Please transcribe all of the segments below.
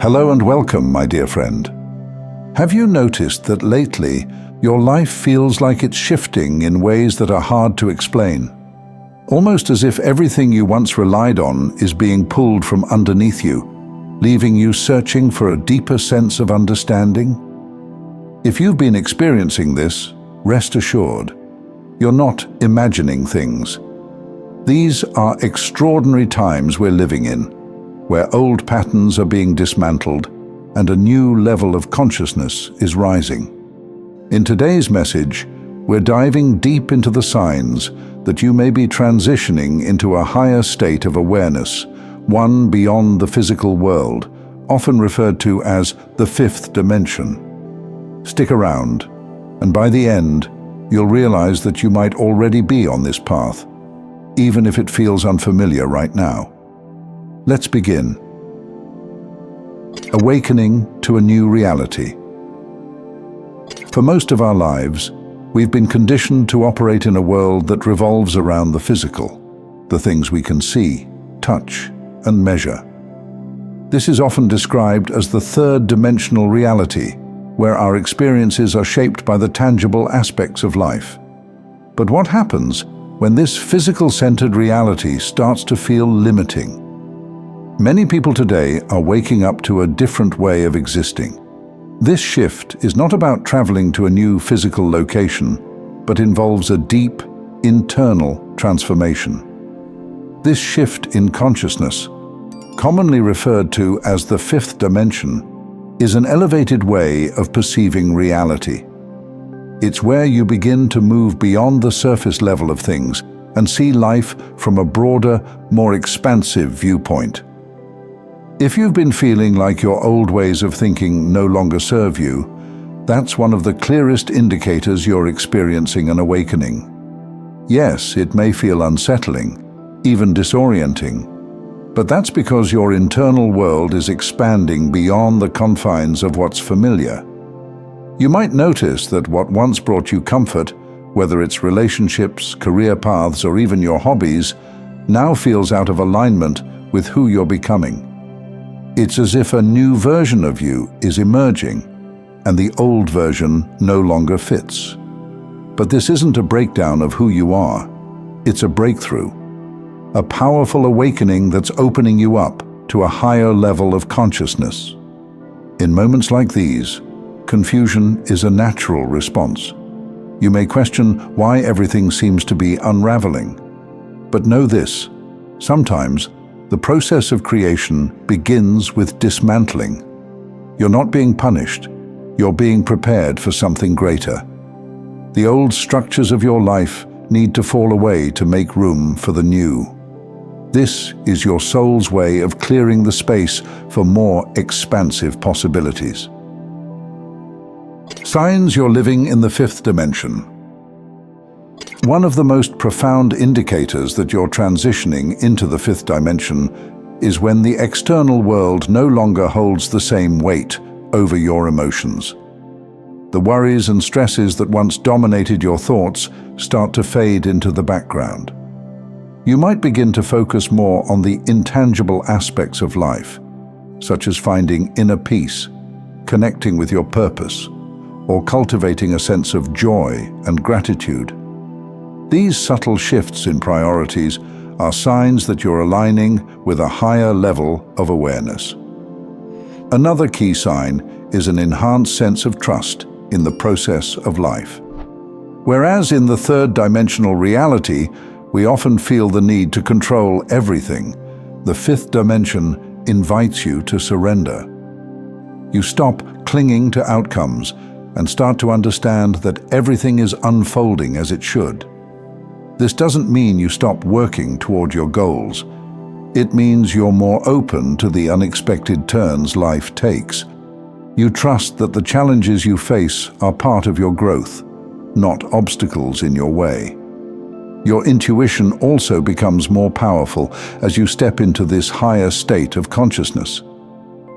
Hello and welcome, my dear friend. Have you noticed that lately your life feels like it's shifting in ways that are hard to explain? Almost as if everything you once relied on is being pulled from underneath you, leaving you searching for a deeper sense of understanding? If you've been experiencing this, rest assured, you're not imagining things. These are extraordinary times we're living in, where old patterns are being dismantled and a new level of consciousness is rising. In today's message, we're diving deep into the signs that you may be transitioning into a higher state of awareness, one beyond the physical world, often referred to as the fifth dimension. Stick around, and by the end, you'll realize that you might already be on this path, even if it feels unfamiliar right now. Let's begin. Awakening to a new reality. For most of our lives, we've been conditioned to operate in a world that revolves around the physical, the things we can see, touch, and measure. This is often described as the third-dimensional reality, where our experiences are shaped by the tangible aspects of life. But what happens when this physical-centered reality starts to feel limiting? Many people today are waking up to a different way of existing. This shift is not about traveling to a new physical location, but involves a deep, internal transformation. This shift in consciousness, commonly referred to as the fifth dimension, is an elevated way of perceiving reality. It's where you begin to move beyond the surface level of things and see life from a broader, more expansive viewpoint. If you've been feeling like your old ways of thinking no longer serve you, that's one of the clearest indicators you're experiencing an awakening. Yes, it may feel unsettling, even disorienting, but that's because your internal world is expanding beyond the confines of what's familiar. You might notice that what once brought you comfort, whether it's relationships, career paths, or even your hobbies, now feels out of alignment with who you're becoming. It's as if a new version of you is emerging, and the old version no longer fits. But this isn't a breakdown of who you are. It's a breakthrough, a powerful awakening that's opening you up to a higher level of consciousness. In moments like these, confusion is a natural response. You may question why everything seems to be unraveling. But know this, sometimes the process of creation begins with dismantling. You're not being punished, you're being prepared for something greater. The old structures of your life need to fall away to make room for the new. This is your soul's way of clearing the space for more expansive possibilities. Signs you're living in the fifth dimension. One of the most profound indicators that you're transitioning into the fifth dimension is when the external world no longer holds the same weight over your emotions. The worries and stresses that once dominated your thoughts start to fade into the background. You might begin to focus more on the intangible aspects of life, such as finding inner peace, connecting with your purpose, or cultivating a sense of joy and gratitude. These subtle shifts in priorities are signs that you're aligning with a higher level of awareness. Another key sign is an enhanced sense of trust in the process of life. Whereas in the third-dimensional reality, we often feel the need to control everything, the fifth dimension invites you to surrender. You stop clinging to outcomes and start to understand that everything is unfolding as it should. This doesn't mean you stop working toward your goals. It means you're more open to the unexpected turns life takes. You trust that the challenges you face are part of your growth, not obstacles in your way. Your intuition also becomes more powerful as you step into this higher state of consciousness.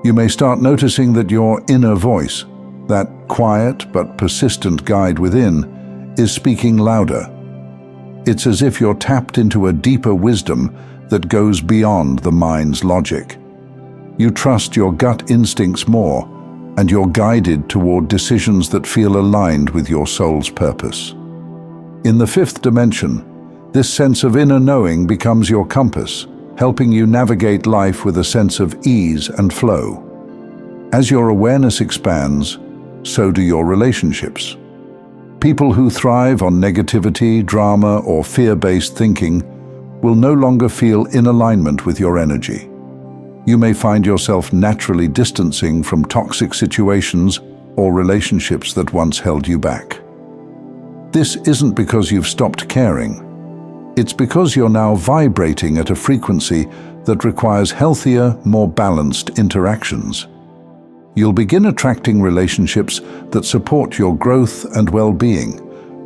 You may start noticing that your inner voice, that quiet but persistent guide within, is speaking louder. It's as if you're tapped into a deeper wisdom that goes beyond the mind's logic. You trust your gut instincts more, and you're guided toward decisions that feel aligned with your soul's purpose. In the fifth dimension, this sense of inner knowing becomes your compass, helping you navigate life with a sense of ease and flow. As your awareness expands, so do your relationships. People who thrive on negativity, drama, or fear-based thinking will no longer feel in alignment with your energy. You may find yourself naturally distancing from toxic situations or relationships that once held you back. This isn't because you've stopped caring. It's because you're now vibrating at a frequency that requires healthier, more balanced interactions. You'll begin attracting relationships that support your growth and well-being,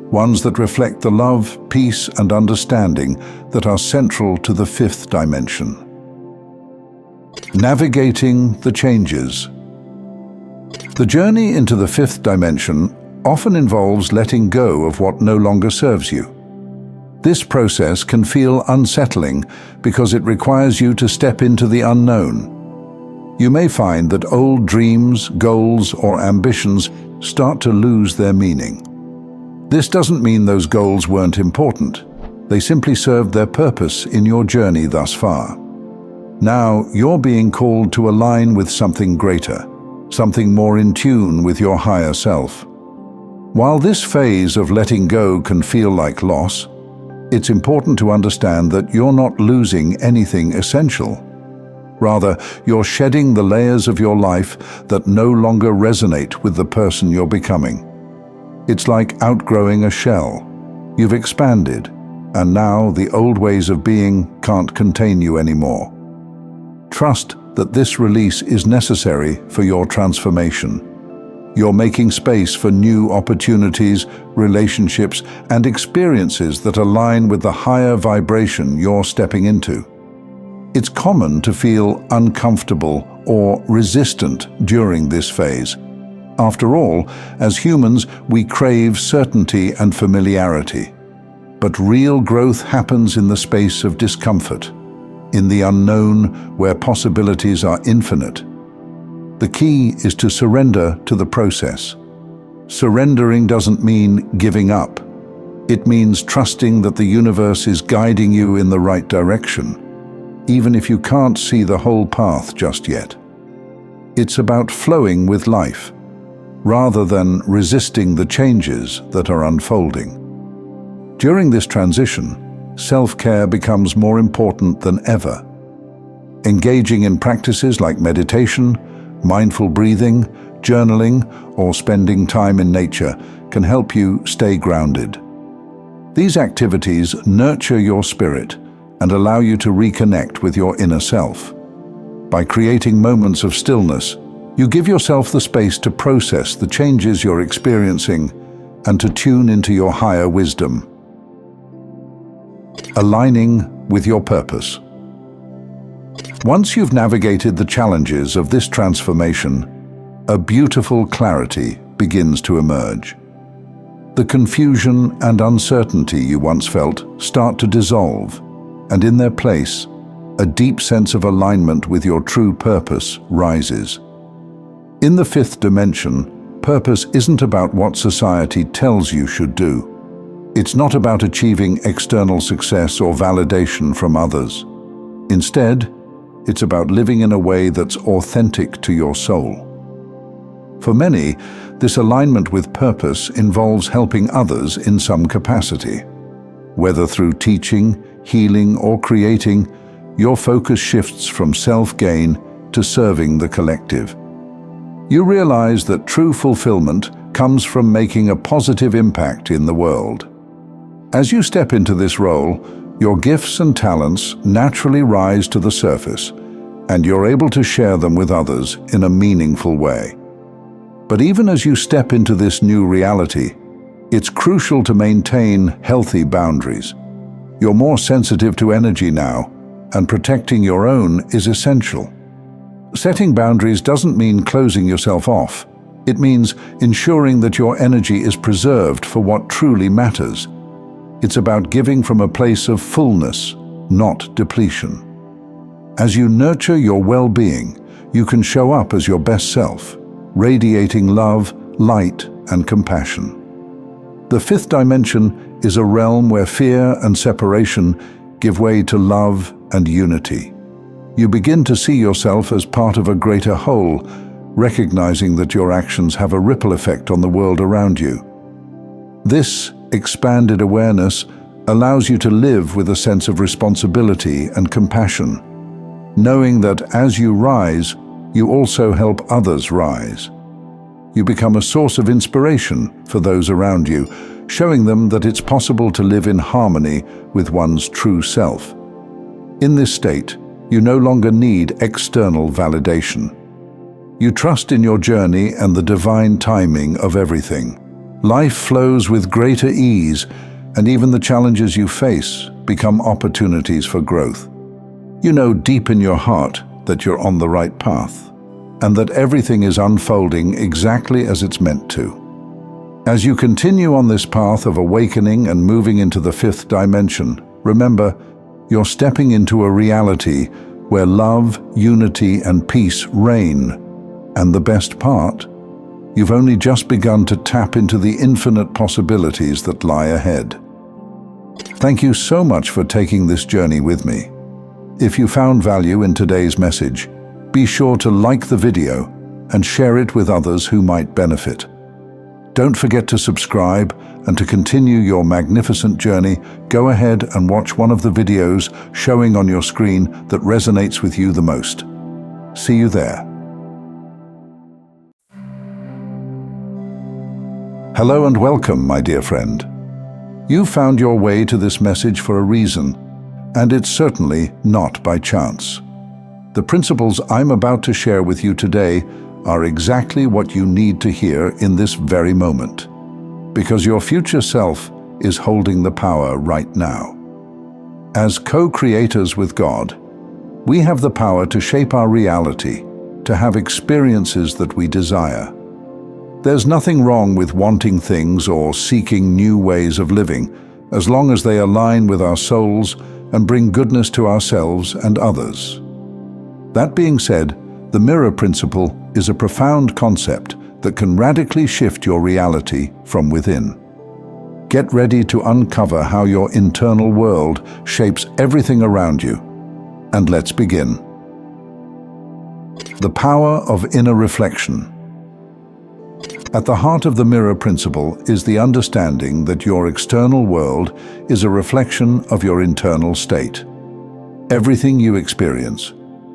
ones that reflect the love, peace, and understanding that are central to the fifth dimension. Navigating the changes. The journey into the fifth dimension often involves letting go of what no longer serves you. This process can feel unsettling because it requires you to step into the unknown. You may find that old dreams, goals, or ambitions start to lose their meaning. This doesn't mean those goals weren't important. They simply served their purpose in your journey thus far. Now, you're being called to align with something greater, something more in tune with your higher self. While this phase of letting go can feel like loss, it's important to understand that you're not losing anything essential. Rather, you're shedding the layers of your life that no longer resonate with the person you're becoming. It's like outgrowing a shell. You've expanded, and now the old ways of being can't contain you anymore. Trust that this release is necessary for your transformation. You're making space for new opportunities, relationships, and experiences that align with the higher vibration you're stepping into. It's common to feel uncomfortable or resistant during this phase. After all, as humans, we crave certainty and familiarity. But real growth happens in the space of discomfort, in the unknown where possibilities are infinite. The key is to surrender to the process. Surrendering doesn't mean giving up. It means trusting that the universe is guiding you in the right direction, even if you can't see the whole path just yet. It's about flowing with life, rather than resisting the changes that are unfolding. During this transition, self-care becomes more important than ever. Engaging in practices like meditation, mindful breathing, journaling, or spending time in nature can help you stay grounded. These activities nurture your spirit and allow you to reconnect with your inner self. By creating moments of stillness, you give yourself the space to process the changes you're experiencing and to tune into your higher wisdom. Aligning with your purpose. Once you've navigated the challenges of this transformation, a beautiful clarity begins to emerge. The confusion and uncertainty you once felt start to dissolve, and in their place, a deep sense of alignment with your true purpose rises. In the fifth dimension, purpose isn't about what society tells you should do. It's not about achieving external success or validation from others. Instead, it's about living in a way that's authentic to your soul. For many, this alignment with purpose involves helping others in some capacity. Whether through teaching, healing, or creating, your focus shifts from self-gain to serving the collective. You realize that true fulfillment comes from making a positive impact in the world. As you step into this role, your gifts and talents naturally rise to the surface, and you're able to share them with others in a meaningful way. But even as you step into this new reality, it's crucial to maintain healthy boundaries. You're more sensitive to energy now, and protecting your own is essential. Setting boundaries doesn't mean closing yourself off. It means ensuring that your energy is preserved for what truly matters. It's about giving from a place of fullness, not depletion. As you nurture your well-being, you can show up as your best self, radiating love, light, and compassion. The fifth dimension is a realm where fear and separation give way to love and unity. You begin to see yourself as part of a greater whole, recognizing that your actions have a ripple effect on the world around you. This expanded awareness allows you to live with a sense of responsibility and compassion, knowing that as you rise, you also help others rise. You become a source of inspiration for those around you, showing them that it's possible to live in harmony with one's true self. In this state, you no longer need external validation. You trust in your journey and the divine timing of everything. Life flows with greater ease, and even the challenges you face become opportunities for growth. You know deep in your heart that you're on the right path, and that everything is unfolding exactly as it's meant to. As you continue on this path of awakening and moving into the fifth dimension, remember, you're stepping into a reality where love, unity, and peace reign. And the best part? You've only just begun to tap into the infinite possibilities that lie ahead. Thank you so much for taking this journey with me. If you found value in today's message, be sure to like the video and share it with others who might benefit. Don't forget to subscribe, and to continue your magnificent journey, go ahead and watch one of the videos showing on your screen that resonates with you the most. See you there. Hello and welcome, my dear friend. You found your way to this message for a reason, and it's certainly not by chance. The principles I'm about to share with you today are exactly what you need to hear in this very moment, because your future self is holding the power right now. As co-creators with God, we have the power to shape our reality, to have experiences that we desire. There's nothing wrong with wanting things or seeking new ways of living, as long as they align with our souls and bring goodness to ourselves and others. That being said, the mirror principle is a profound concept that can radically shift your reality from within. Get ready to uncover how your internal world shapes everything around you. And let's begin. The power of inner reflection. At the heart of the mirror principle is the understanding that your external world is a reflection of your internal state. Everything you experience,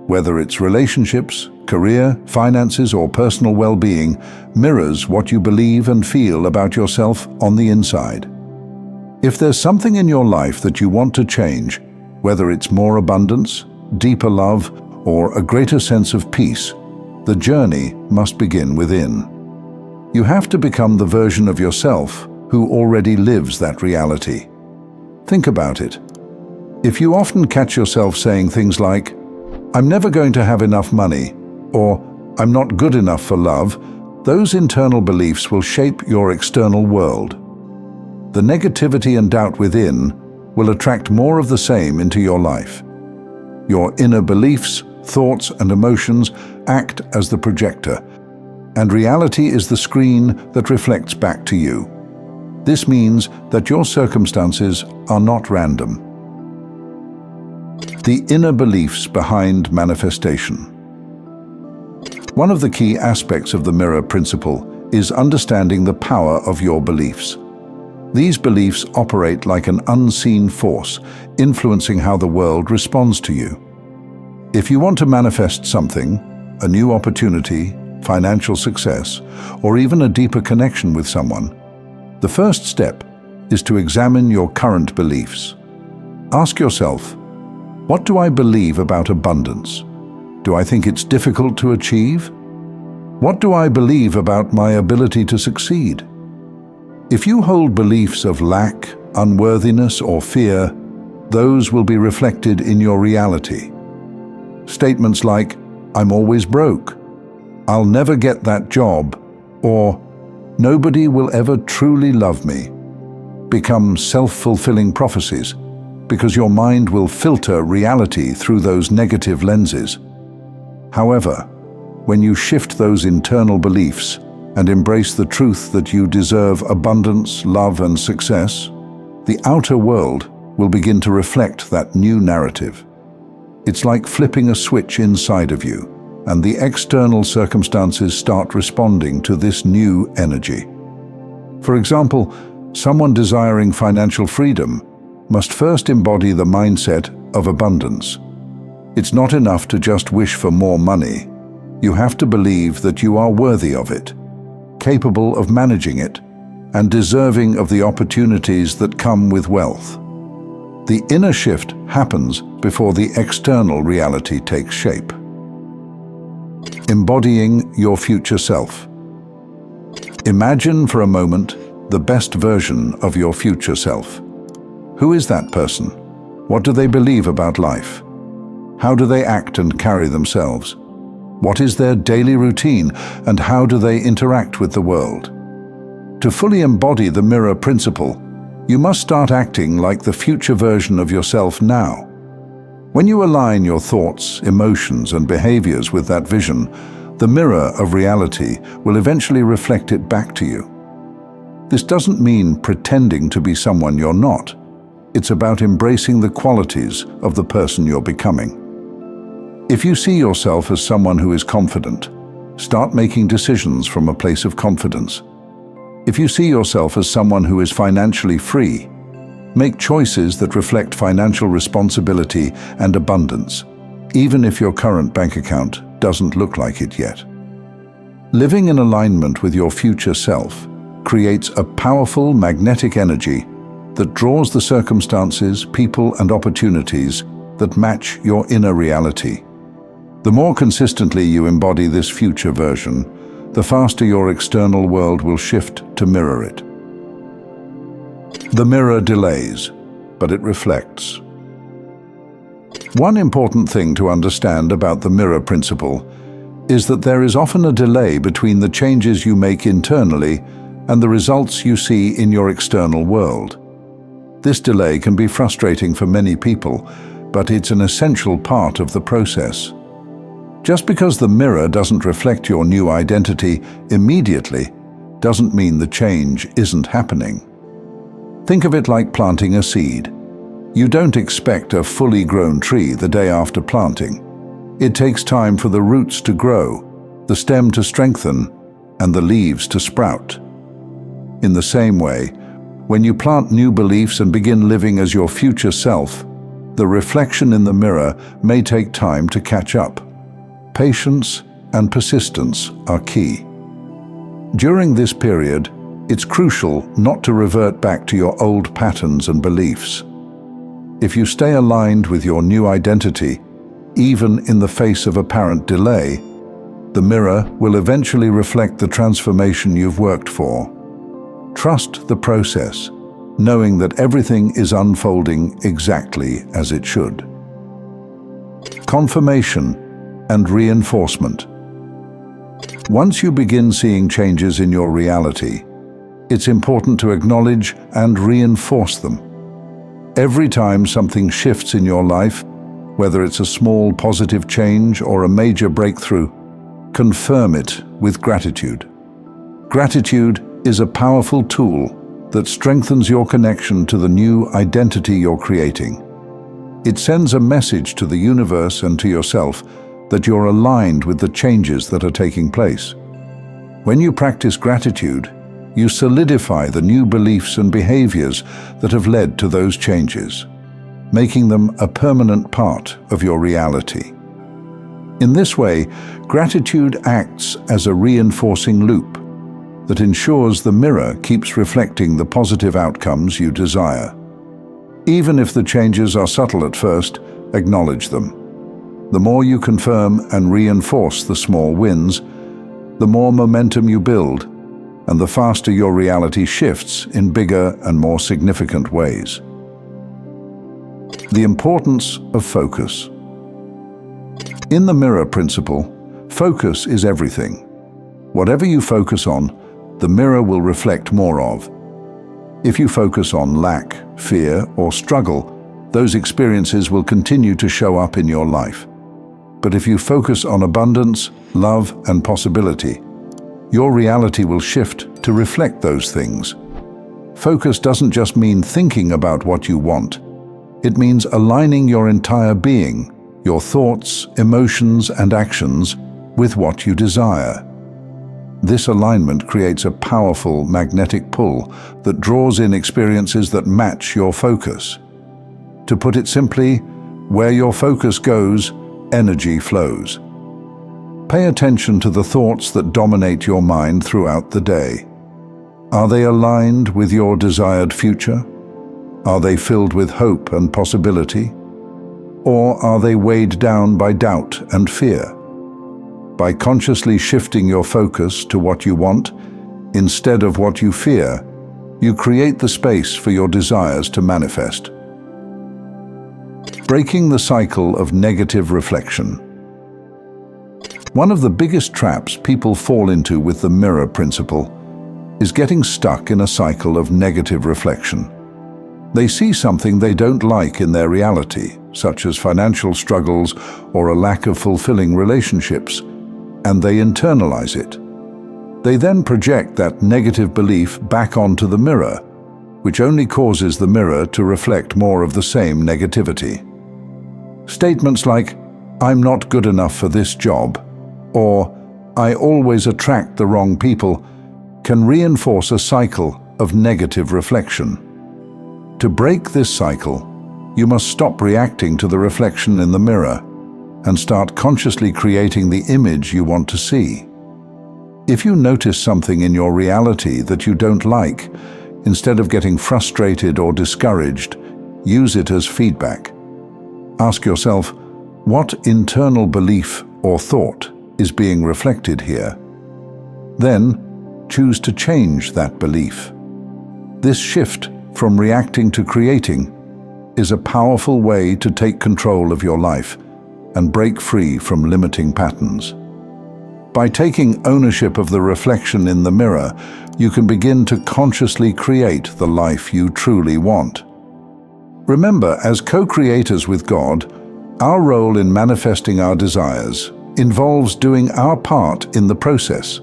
whether it's relationships, career, finances, or personal well-being, mirrors what you believe and feel about yourself on the inside. If there's something in your life that you want to change, whether it's more abundance, deeper love, or a greater sense of peace, the journey must begin within. You have to become the version of yourself who already lives that reality. Think about it. If you often catch yourself saying things like, "I'm never going to have enough money," or "I'm not good enough for love," those internal beliefs will shape your external world. The negativity and doubt within will attract more of the same into your life. Your inner beliefs, thoughts, and emotions act as the projector, and reality is the screen that reflects back to you. This means that your circumstances are not random. The inner beliefs behind manifestation. One of the key aspects of the mirror principle is understanding the power of your beliefs. These beliefs operate like an unseen force, influencing how the world responds to you. If you want to manifest something, a new opportunity, financial success, or even a deeper connection with someone, the first step is to examine your current beliefs. Ask yourself, what do I believe about abundance? Do I think it's difficult to achieve? What do I believe about my ability to succeed? If you hold beliefs of lack, unworthiness, or fear, those will be reflected in your reality. Statements like, "I'm always broke," "I'll never get that job," or "Nobody will ever truly love me," become self-fulfilling prophecies, because your mind will filter reality through those negative lenses. However, when you shift those internal beliefs and embrace the truth that you deserve abundance, love, and success, the outer world will begin to reflect that new narrative. It's like flipping a switch inside of you, and the external circumstances start responding to this new energy. For example, someone desiring financial freedom must first embody the mindset of abundance. It's not enough to just wish for more money. You have to believe that you are worthy of it, capable of managing it, and deserving of the opportunities that come with wealth. The inner shift happens before the external reality takes shape. Embodying your future self. Imagine for a moment the best version of your future self. Who is that person? What do they believe about life? How do they act and carry themselves? What is their daily routine, and how do they interact with the world? To fully embody the mirror principle, you must start acting like the future version of yourself now. When you align your thoughts, emotions, and behaviors with that vision, the mirror of reality will eventually reflect it back to you. This doesn't mean pretending to be someone you're not. It's about embracing the qualities of the person you're becoming. If you see yourself as someone who is confident, start making decisions from a place of confidence. If you see yourself as someone who is financially free, make choices that reflect financial responsibility and abundance, even if your current bank account doesn't look like it yet. Living in alignment with your future self creates a powerful magnetic energy that draws the circumstances, people, and opportunities that match your inner reality. The more consistently you embody this future version, the faster your external world will shift to mirror it. The mirror delays, but it reflects. One important thing to understand about the mirror principle is that there is often a delay between the changes you make internally and the results you see in your external world. This delay can be frustrating for many people, but it's an essential part of the process. Just because the mirror doesn't reflect your new identity immediately doesn't mean the change isn't happening. Think of it like planting a seed. You don't expect a fully grown tree the day after planting. It takes time for the roots to grow, the stem to strengthen, and the leaves to sprout. In the same way, when you plant new beliefs and begin living as your future self, the reflection in the mirror may take time to catch up. Patience and persistence are key. During this period, it's crucial not to revert back to your old patterns and beliefs. If you stay aligned with your new identity, even in the face of apparent delay, the mirror will eventually reflect the transformation you've worked for. Trust the process, knowing that everything is unfolding exactly as it should. Confirmation and reinforcement. Once you begin seeing changes in your reality, it's important to acknowledge and reinforce them. Every time something shifts in your life, whether it's a small positive change or a major breakthrough, confirm it with gratitude. Gratitude is a powerful tool that strengthens your connection to the new identity you're creating. It sends a message to the universe and to yourself that you're aligned with the changes that are taking place. When you practice gratitude, you solidify the new beliefs and behaviors that have led to those changes, making them a permanent part of your reality. In this way, gratitude acts as a reinforcing loop that ensures the mirror keeps reflecting the positive outcomes you desire. Even if the changes are subtle at first, acknowledge them. The more you confirm and reinforce the small wins, the more momentum you build, and the faster your reality shifts in bigger and more significant ways. The importance of focus. In the mirror principle, focus is everything. Whatever you focus on, the mirror will reflect more of. If you focus on lack, fear, or struggle, those experiences will continue to show up in your life. But if you focus on abundance, love, and possibility, your reality will shift to reflect those things. Focus doesn't just mean thinking about what you want. It means aligning your entire being, your thoughts, emotions, and actions with what you desire. This alignment creates a powerful magnetic pull that draws in experiences that match your focus. To put it simply, where your focus goes, energy flows. Pay attention to the thoughts that dominate your mind throughout the day. Are they aligned with your desired future? Are they filled with hope and possibility? Or are they weighed down by doubt and fear? By consciously shifting your focus to what you want, instead of what you fear, you create the space for your desires to manifest. Breaking the cycle of negative reflection. One of the biggest traps people fall into with the mirror principle is getting stuck in a cycle of negative reflection. They see something they don't like in their reality, such as financial struggles or a lack of fulfilling relationships, and they internalize it. They then project that negative belief back onto the mirror, which only causes the mirror to reflect more of the same negativity. Statements like, "I'm not good enough for this job," or "I always attract the wrong people," can reinforce a cycle of negative reflection. To break this cycle, you must stop reacting to the reflection in the mirror and start consciously creating the image you want to see. If you notice something in your reality that you don't like, instead of getting frustrated or discouraged, use it as feedback. Ask yourself, what internal belief or thought is being reflected here? Then, choose to change that belief. This shift from reacting to creating is a powerful way to take control of your life and break free from limiting patterns. By taking ownership of the reflection in the mirror, you can begin to consciously create the life you truly want. Remember, as co-creators with God, our role in manifesting our desires involves doing our part in the process.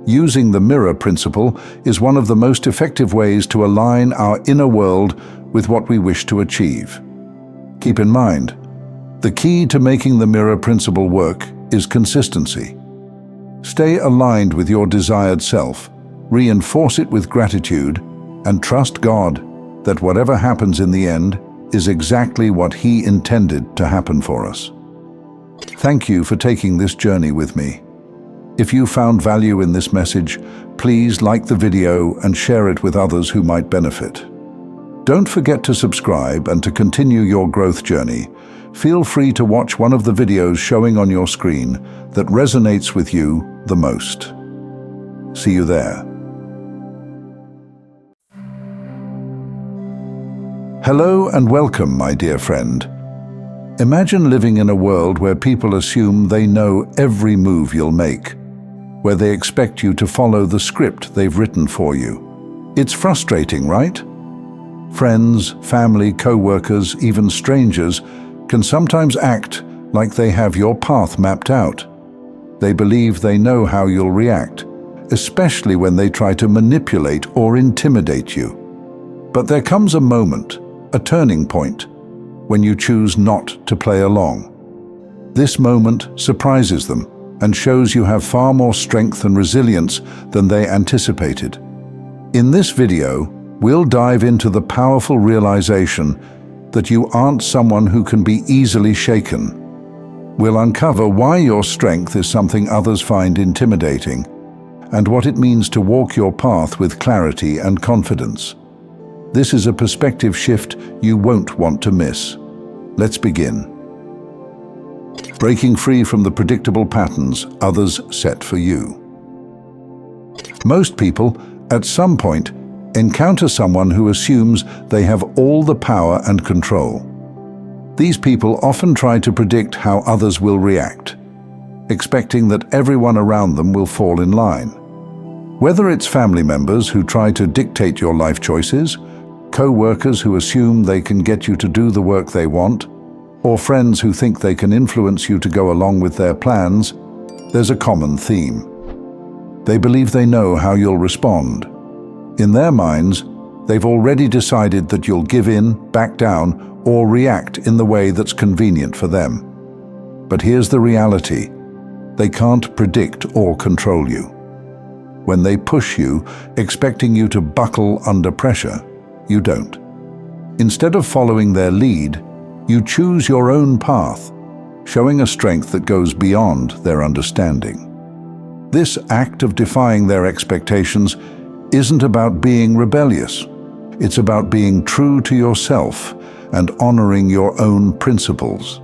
Using the mirror principle is one of the most effective ways to align our inner world with what we wish to achieve. Keep in mind, the key to making the mirror principle work is consistency. Stay aligned with your desired self, reinforce it with gratitude, and trust God that whatever happens in the end is exactly what He intended to happen for us. Thank you for taking this journey with me. If you found value in this message, please like the video and share it with others who might benefit. Don't forget to subscribe, and to continue your growth journey, feel free to watch one of the videos showing on your screen that resonates with you the most. See you there. Hello and welcome, my dear friend. Imagine living in a world where people assume they know every move you'll make, where they expect you to follow the script they've written for you. It's frustrating, right? Friends, family, co-workers, even strangers can sometimes act like they have your path mapped out. They believe they know how you'll react, especially when they try to manipulate or intimidate you. But there comes a moment, a turning point, when you choose not to play along. This moment surprises them and shows you have far more strength and resilience than they anticipated. In this video, we'll dive into the powerful realization that you aren't someone who can be easily shaken. We'll uncover why your strength is something others find intimidating, and what it means to walk your path with clarity and confidence. This is a perspective shift you won't want to miss. Let's begin. Breaking free from the predictable patterns others set for you. Most people, at some point, encounter someone who assumes they have all the power and control. These people often try to predict how others will react, expecting that everyone around them will fall in line. Whether it's family members who try to dictate your life choices, co-workers who assume they can get you to do the work they want, or friends who think they can influence you to go along with their plans, there's a common theme. They believe they know how you'll respond. In their minds, they've already decided that you'll give in, back down, or react in the way that's convenient for them. But here's the reality. They can't predict or control you. When they push you, expecting you to buckle under pressure, you don't. Instead of following their lead, you choose your own path, showing a strength that goes beyond their understanding. This act of defying their expectations isn't about being rebellious. It's about being true to yourself and honoring your own principles.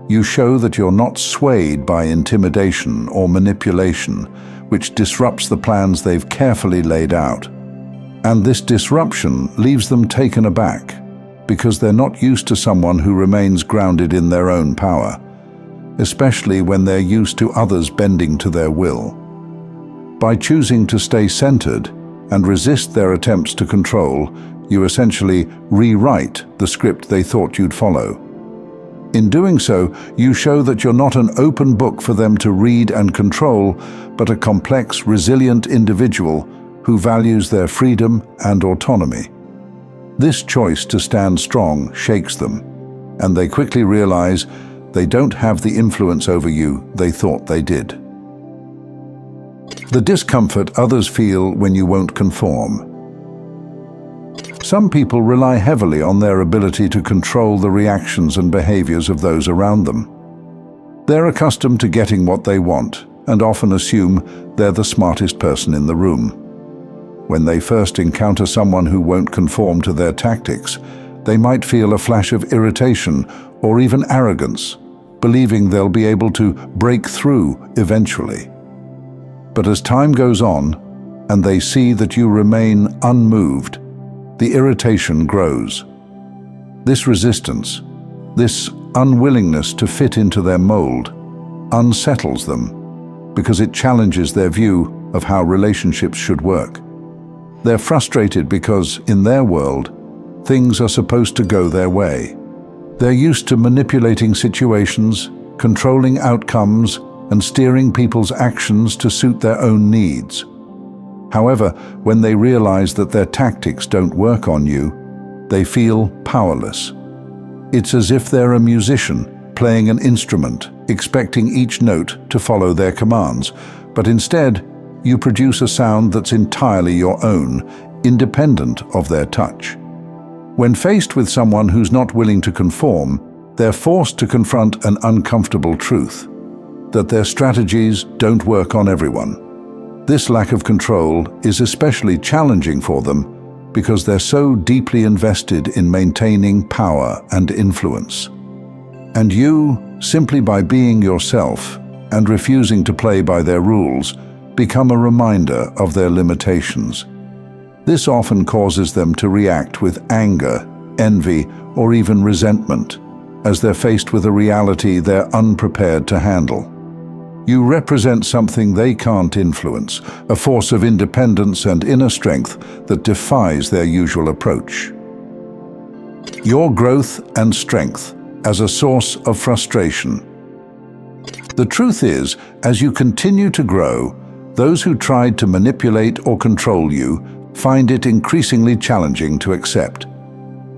You show that you're not swayed by intimidation or manipulation, which disrupts the plans they've carefully laid out. And this disruption leaves them taken aback, because they're not used to someone who remains grounded in their own power, especially when they're used to others bending to their will. By choosing to stay centered and resist their attempts to control, you essentially rewrite the script they thought you'd follow. In doing so, you show that you're not an open book for them to read and control, but a complex, resilient individual who values their freedom and autonomy. This choice to stand strong shakes them, and they quickly realize they don't have the influence over you they thought they did. The discomfort others feel when you won't conform. Some people rely heavily on their ability to control the reactions and behaviors of those around them. They're accustomed to getting what they want and often assume they're the smartest person in the room. When they first encounter someone who won't conform to their tactics, they might feel a flash of irritation or even arrogance, believing they'll be able to break through eventually. But as time goes on, and they see that you remain unmoved, the irritation grows. This resistance, this unwillingness to fit into their mold, unsettles them because it challenges their view of how relationships should work. They're frustrated because, in their world, things are supposed to go their way. They're used to manipulating situations, controlling outcomes, and steering people's actions to suit their own needs. However, when they realize that their tactics don't work on you, they feel powerless. It's as if they're a musician playing an instrument, expecting each note to follow their commands, but instead, you produce a sound that's entirely your own, independent of their touch. When faced with someone who's not willing to conform, they're forced to confront an uncomfortable truth, that their strategies don't work on everyone. This lack of control is especially challenging for them because they're so deeply invested in maintaining power and influence. And you, simply by being yourself and refusing to play by their rules, become a reminder of their limitations. This often causes them to react with anger, envy, or even resentment, as they're faced with a reality they're unprepared to handle. You represent something they can't influence, a force of independence and inner strength that defies their usual approach. Your growth and strength as a source of frustration. The truth is, as you continue to grow, those who tried to manipulate or control you find it increasingly challenging to accept.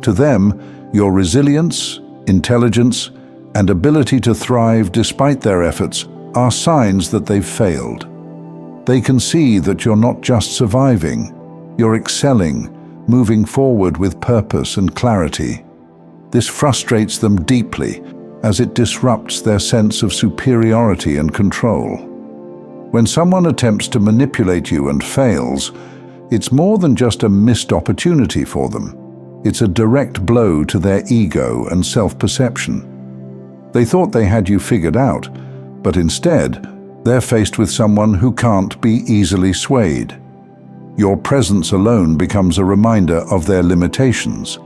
To them, your resilience, intelligence, and ability to thrive despite their efforts are signs that they've failed. They can see that you're not just surviving, you're excelling, moving forward with purpose and clarity. This frustrates them deeply as it disrupts their sense of superiority and control. When someone attempts to manipulate you and fails, it's more than just a missed opportunity for them. It's a direct blow to their ego and self-perception. They thought they had you figured out, but instead, they're faced with someone who can't be easily swayed. Your presence alone becomes a reminder of their limitations,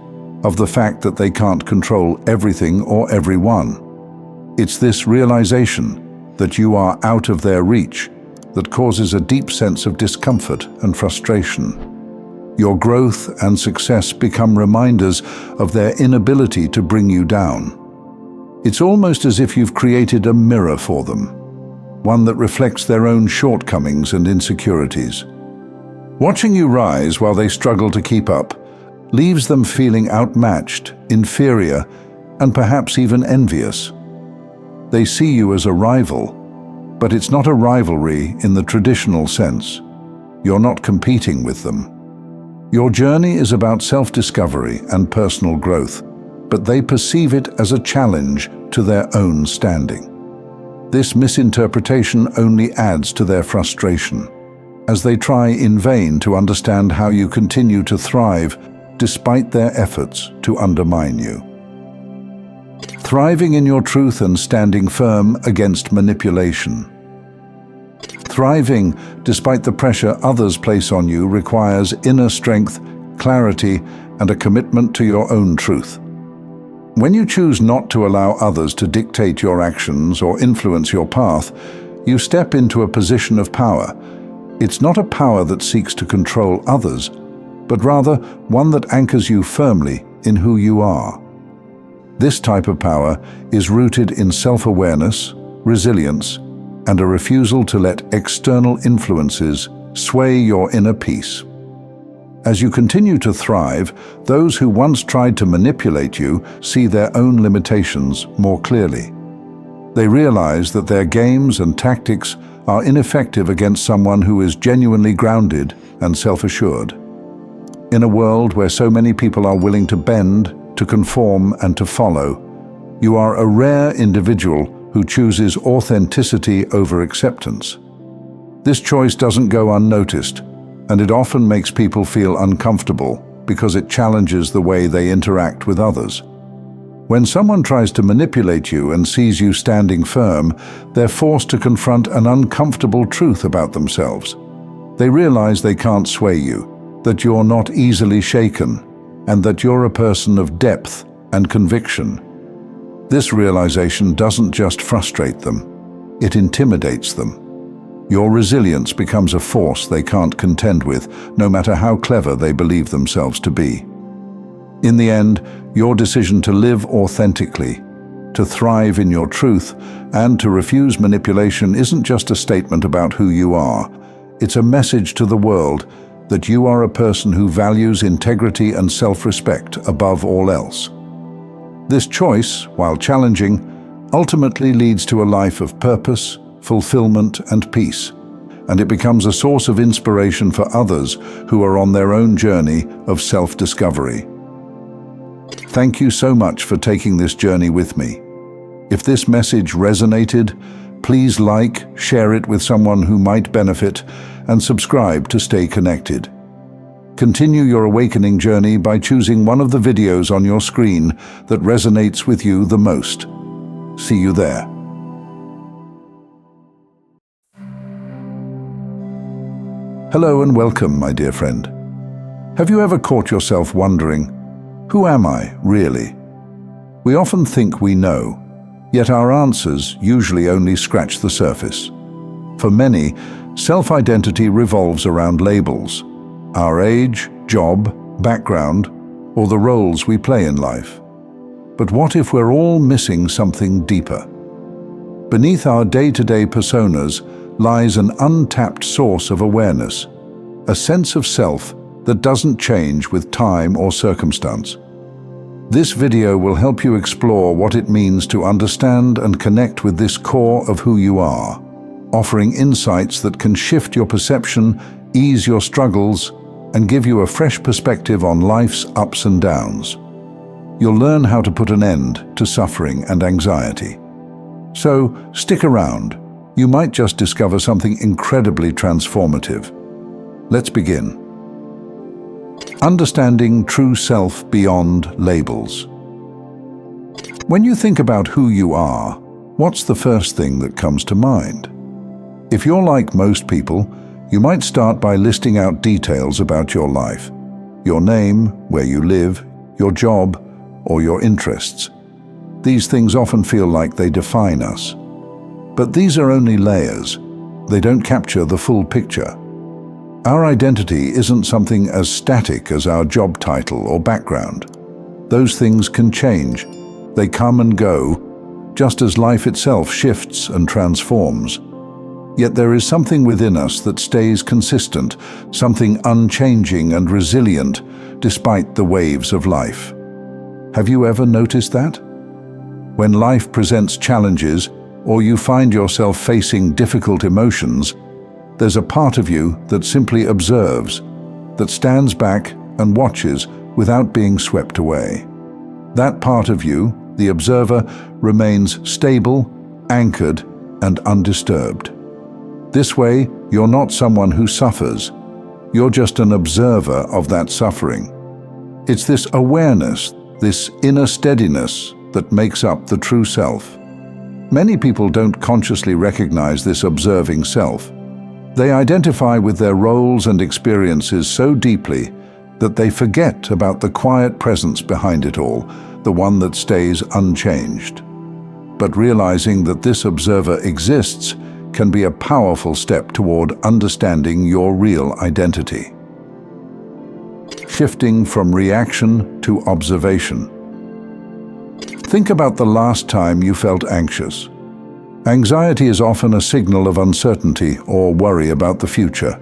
of the fact that they can't control everything or everyone. It's this realization that you are out of their reach that causes a deep sense of discomfort and frustration. Your growth and success become reminders of their inability to bring you down. It's almost as if you've created a mirror for them, one that reflects their own shortcomings and insecurities. Watching you rise while they struggle to keep up leaves them feeling outmatched, inferior, and perhaps even envious. They see you as a rival, but it's not a rivalry in the traditional sense. You're not competing with them. Your journey is about self-discovery and personal growth, but they perceive it as a challenge to their own standing. This misinterpretation only adds to their frustration, as they try in vain to understand how you continue to thrive despite their efforts to undermine you. Thriving in your truth and standing firm against manipulation. Thriving despite the pressure others place on you requires inner strength, clarity, and a commitment to your own truth. When you choose not to allow others to dictate your actions or influence your path, you step into a position of power. It's not a power that seeks to control others, but rather one that anchors you firmly in who you are. This type of power is rooted in self-awareness, resilience, and a refusal to let external influences sway your inner peace. As you continue to thrive, those who once tried to manipulate you see their own limitations more clearly. They realize that their games and tactics are ineffective against someone who is genuinely grounded and self-assured. In a world where so many people are willing to bend, to conform, and to follow, you are a rare individual who chooses authenticity over acceptance. This choice doesn't go unnoticed, and it often makes people feel uncomfortable because it challenges the way they interact with others. When someone tries to manipulate you and sees you standing firm, they're forced to confront an uncomfortable truth about themselves. They realize they can't sway you, that you're not easily shaken, and that you're a person of depth and conviction. This realization doesn't just frustrate them, it intimidates them. Your resilience becomes a force they can't contend with, no matter how clever they believe themselves to be. In the end, your decision to live authentically, to thrive in your truth, and to refuse manipulation isn't just a statement about who you are. It's a message to the world that you are a person who values integrity and self-respect above all else. This choice, while challenging, ultimately leads to a life of purpose, fulfillment, and peace, and it becomes a source of inspiration for others who are on their own journey of self-discovery. Thank you so much for taking this journey with me. If this message resonated, please like, share it with someone who might benefit, and subscribe to stay connected. Continue your awakening journey by choosing one of the videos on your screen that resonates with you the most. See you there. Hello and welcome, my dear friend. Have you ever caught yourself wondering, who am I, really? We often think we know, yet our answers usually only scratch the surface. For many, self-identity revolves around labels, our age, job, background, or the roles we play in life. But what if we're all missing something deeper? Beneath our day-to-day personas lies an untapped source of awareness, a sense of self that doesn't change with time or circumstance. This video will help you explore what it means to understand and connect with this core of who you are, offering insights that can shift your perception, ease your struggles, and give you a fresh perspective on life's ups and downs. You'll learn how to put an end to suffering and anxiety. So, stick around. You might just discover something incredibly transformative. Let's begin. Understanding true self beyond labels. When you think about who you are, what's the first thing that comes to mind? If you're like most people, you might start by listing out details about your life: your name, where you live, your job, or your interests. These things often feel like they define us. But these are only layers. They don't capture the full picture. Our identity isn't something as static as our job title or background. Those things can change. They come and go, just as life itself shifts and transforms. Yet there is something within us that stays consistent, something unchanging and resilient despite the waves of life. Have you ever noticed that? When life presents challenges or you find yourself facing difficult emotions, there's a part of you that simply observes, that stands back and watches without being swept away. That part of you, the observer, remains stable, anchored, and undisturbed. This way, you're not someone who suffers. You're just an observer of that suffering. It's this awareness, this inner steadiness, that makes up the true self. Many people don't consciously recognize this observing self. They identify with their roles and experiences so deeply that they forget about the quiet presence behind it all, the one that stays unchanged. But realizing that this observer exists can be a powerful step toward understanding your real identity. Shifting from reaction to observation. Think about the last time you felt anxious. Anxiety is often a signal of uncertainty or worry about the future.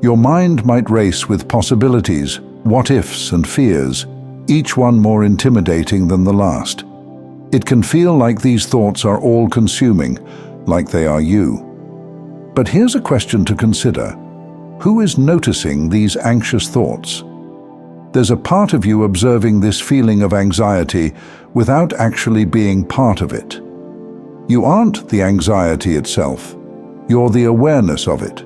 Your mind might race with possibilities, what-ifs and fears, each one more intimidating than the last. It can feel like these thoughts are all-consuming, like they are you. But here's a question to consider. Who is noticing these anxious thoughts? There's a part of you observing this feeling of anxiety without actually being part of it. You aren't the anxiety itself. You're the awareness of it.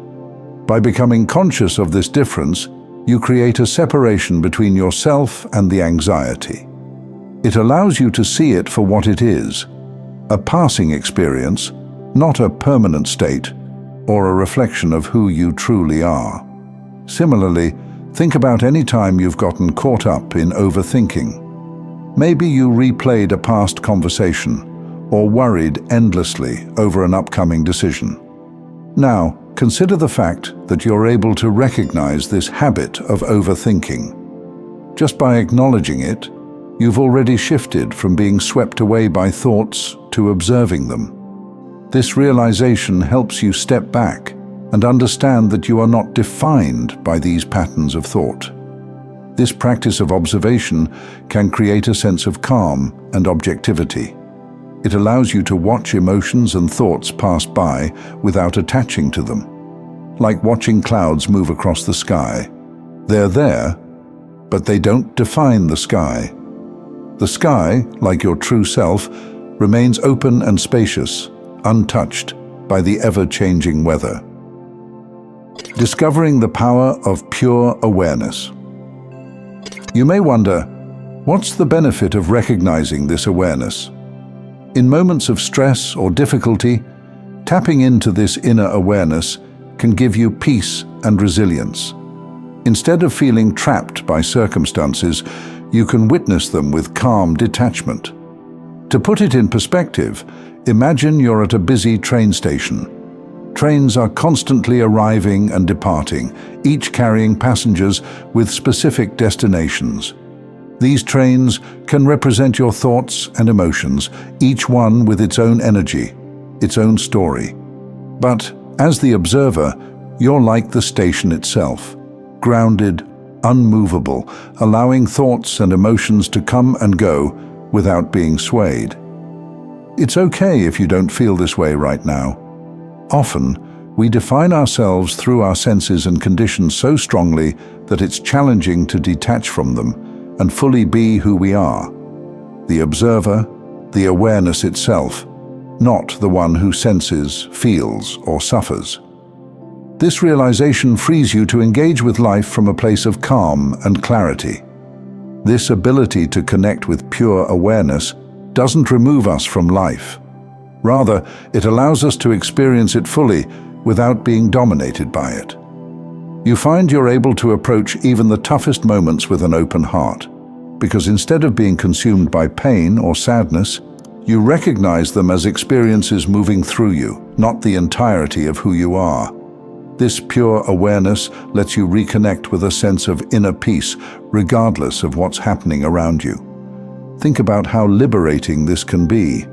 By becoming conscious of this difference, you create a separation between yourself and the anxiety. It allows you to see it for what it is, a passing experience, not a permanent state or a reflection of who you truly are. Similarly, think about any time you've gotten caught up in overthinking. Maybe you replayed a past conversation or worried endlessly over an upcoming decision. Now, consider the fact that you're able to recognize this habit of overthinking. Just by acknowledging it, you've already shifted from being swept away by thoughts to observing them. This realization helps you step back and understand that you are not defined by these patterns of thought. This practice of observation can create a sense of calm and objectivity. It allows you to watch emotions and thoughts pass by without attaching to them. Like watching clouds move across the sky. They're there, but they don't define the sky. The sky, like your true self, remains open and spacious, untouched by the ever-changing weather. Discovering the power of pure awareness. You may wonder, what's the benefit of recognizing this awareness? In moments of stress or difficulty, tapping into this inner awareness can give you peace and resilience. Instead of feeling trapped by circumstances, you can witness them with calm detachment. To put it in perspective, imagine you're at a busy train station. Trains are constantly arriving and departing, each carrying passengers with specific destinations. These trains can represent your thoughts and emotions, each one with its own energy, its own story. But as the observer, you're like the station itself, grounded, unmovable, allowing thoughts and emotions to come and go without being swayed. It's okay if you don't feel this way right now. Often, we define ourselves through our senses and conditions so strongly that it's challenging to detach from them and fully be who we are. The observer, the awareness itself, not the one who senses, feels, or suffers. This realization frees you to engage with life from a place of calm and clarity. This ability to connect with pure awareness doesn't remove us from life. Rather, it allows us to experience it fully without being dominated by it. You find you're able to approach even the toughest moments with an open heart, because instead of being consumed by pain or sadness, you recognize them as experiences moving through you, not the entirety of who you are. This pure awareness lets you reconnect with a sense of inner peace, regardless of what's happening around you. Think about how liberating this can be.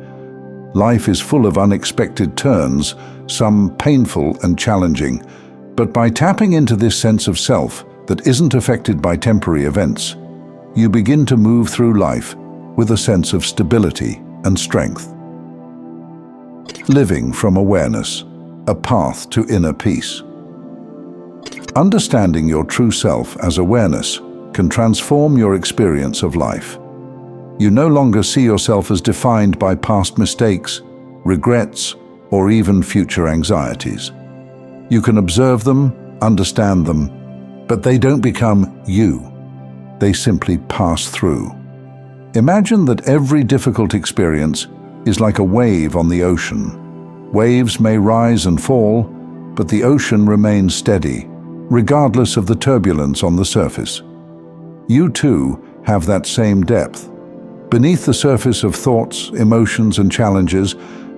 Life is full of unexpected turns, some painful and challenging, but by tapping into this sense of self that isn't affected by temporary events, you begin to move through life with a sense of stability and strength. Living from awareness, a path to inner peace. Understanding your true self as awareness can transform your experience of life. You no longer see yourself as defined by past mistakes, regrets, or even future anxieties. You can observe them, understand them, but they don't become you. They simply pass through. Imagine that every difficult experience is like a wave on the ocean. Waves may rise and fall, but the ocean remains steady, regardless of the turbulence on the surface. You too have that same depth. Beneath the surface of thoughts, emotions, and challenges,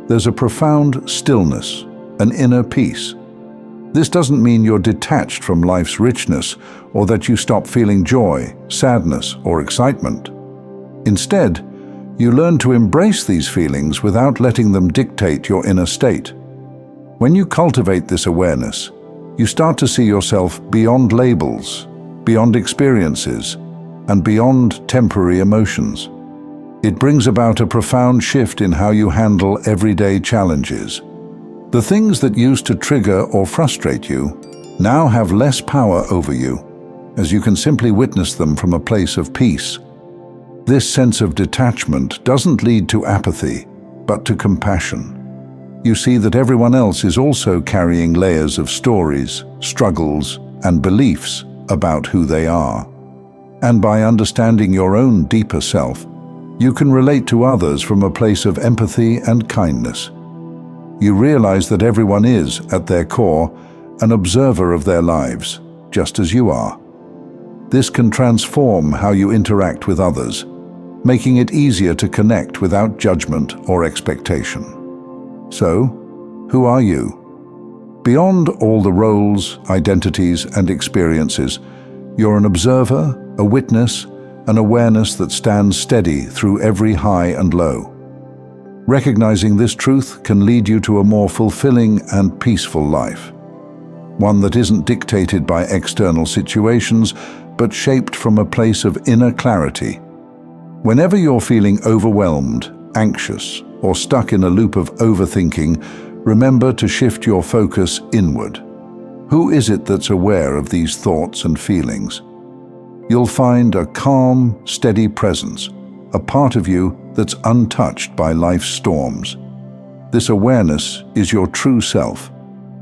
there's a profound stillness, an inner peace. This doesn't mean you're detached from life's richness or that you stop feeling joy, sadness, or excitement. Instead, you learn to embrace these feelings without letting them dictate your inner state. When you cultivate this awareness, you start to see yourself beyond labels, beyond experiences, and beyond temporary emotions. It brings about a profound shift in how you handle everyday challenges. The things that used to trigger or frustrate you now have less power over you, as you can simply witness them from a place of peace. This sense of detachment doesn't lead to apathy, but to compassion. You see that everyone else is also carrying layers of stories, struggles, and beliefs about who they are. And by understanding your own deeper self, you can relate to others from a place of empathy and kindness. You realize that everyone is, at their core, an observer of their lives, just as you are. This can transform how you interact with others, making it easier to connect without judgment or expectation. So, who are you? Beyond all the roles, identities, and experiences, you're an observer, a witness, an awareness that stands steady through every high and low. Recognizing this truth can lead you to a more fulfilling and peaceful life, one that isn't dictated by external situations, but shaped from a place of inner clarity. Whenever you're feeling overwhelmed, anxious, or stuck in a loop of overthinking, remember to shift your focus inward. Who is it that's aware of these thoughts and feelings? You'll find a calm, steady presence, a part of you that's untouched by life's storms. This awareness is your true self,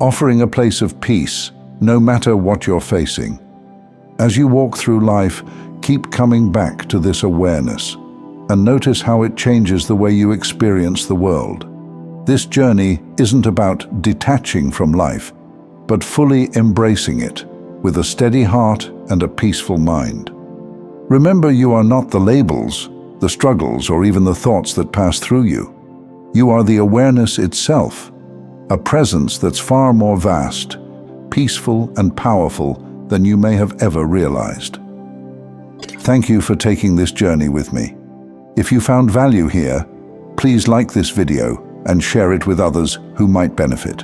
offering a place of peace, no matter what you're facing. As you walk through life, keep coming back to this awareness, and notice how it changes the way you experience the world. This journey isn't about detaching from life, but fully embracing it with a steady heart and a peaceful mind. Remember, you are not the labels, the struggles, or even the thoughts that pass through you. You are the awareness itself, a presence that's far more vast, peaceful, and powerful than you may have ever realized. Thank you for taking this journey with me. If you found value here, please like this video and share it with others who might benefit.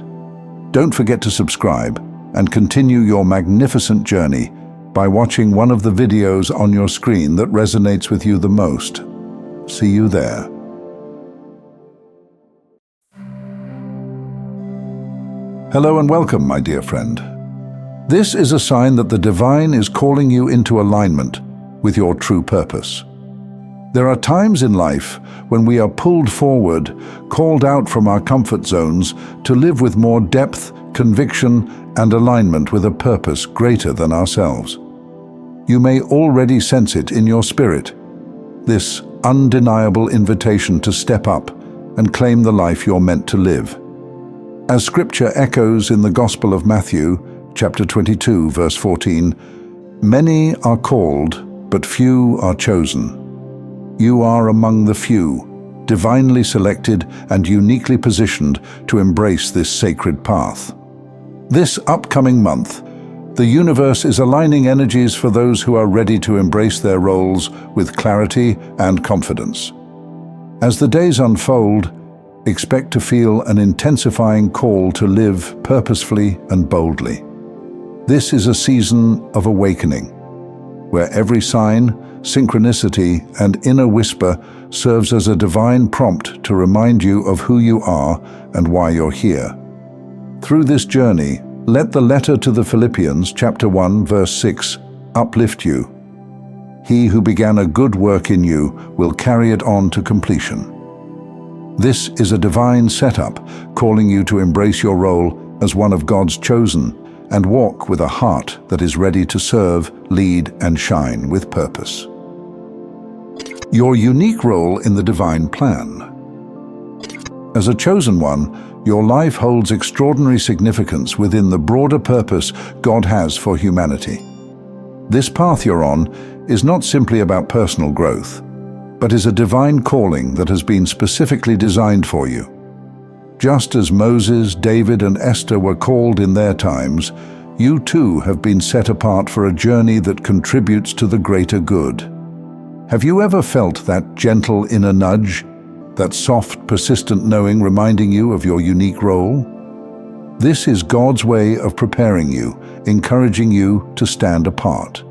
Don't forget to subscribe and continue your magnificent journey by watching one of the videos on your screen that resonates with you the most. See you there. Hello and welcome, my dear friend. This is a sign that the divine is calling you into alignment with your true purpose. There are times in life when we are pulled forward, called out from our comfort zones to live with more depth, conviction, and alignment with a purpose greater than ourselves. You may already sense it in your spirit, this undeniable invitation to step up and claim the life you're meant to live. As Scripture echoes in the Gospel of Matthew, chapter 22, verse 14, "Many are called, but few are chosen." You are among the few, divinely selected and uniquely positioned to embrace this sacred path. This upcoming month, the universe is aligning energies for those who are ready to embrace their roles with clarity and confidence. As the days unfold, expect to feel an intensifying call to live purposefully and boldly. This is a season of awakening, where every sign, synchronicity, and inner whisper serves as a divine prompt to remind you of who you are and why you're here. Through this journey, let the letter to the Philippians, chapter 1, verse 6, uplift you. He who began a good work in you will carry it on to completion. This is a divine setup calling you to embrace your role as one of God's chosen and walk with a heart that is ready to serve, lead, and shine with purpose. Your unique role in the divine plan. As a chosen one, your life holds extraordinary significance within the broader purpose God has for humanity. This path you're on is not simply about personal growth, but is a divine calling that has been specifically designed for you. Just as Moses, David, and Esther were called in their times, you too have been set apart for a journey that contributes to the greater good. Have you ever felt that gentle inner nudge, that soft, persistent knowing reminding you of your unique role? This is God's way of preparing you, encouraging you to stand apart.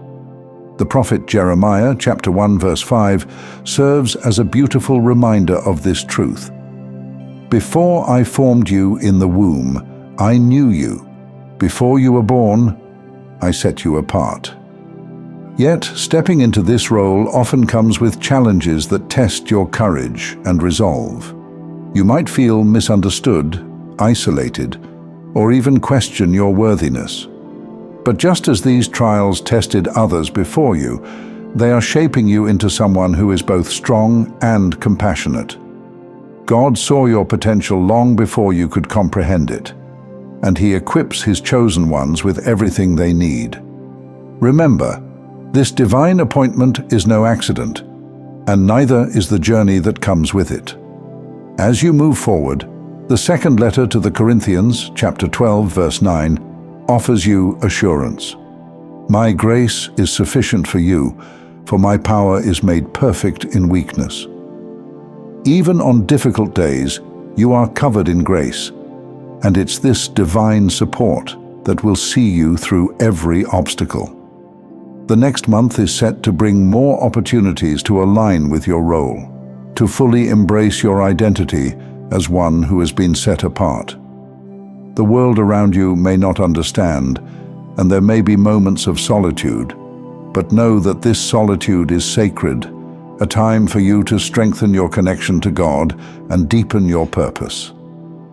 The prophet Jeremiah, chapter 1, verse 5, serves as a beautiful reminder of this truth. Before I formed you in the womb, I knew you. Before you were born, I set you apart. Yet, stepping into this role often comes with challenges that test your courage and resolve. You might feel misunderstood, isolated, or even question your worthiness. But just as these trials tested others before you, they are shaping you into someone who is both strong and compassionate. God saw your potential long before you could comprehend it, and He equips His chosen ones with everything they need. Remember, this divine appointment is no accident, and neither is the journey that comes with it. As you move forward, the second letter to the Corinthians, chapter 12, verse 9, offers you assurance. My grace is sufficient for you, for my power is made perfect in weakness. Even on difficult days, you are covered in grace, and it's this divine support that will see you through every obstacle. The next month is set to bring more opportunities to align with your role, to fully embrace your identity as one who has been set apart. The world around you may not understand, and there may be moments of solitude, but know that this solitude is sacred, a time for you to strengthen your connection to God and deepen your purpose.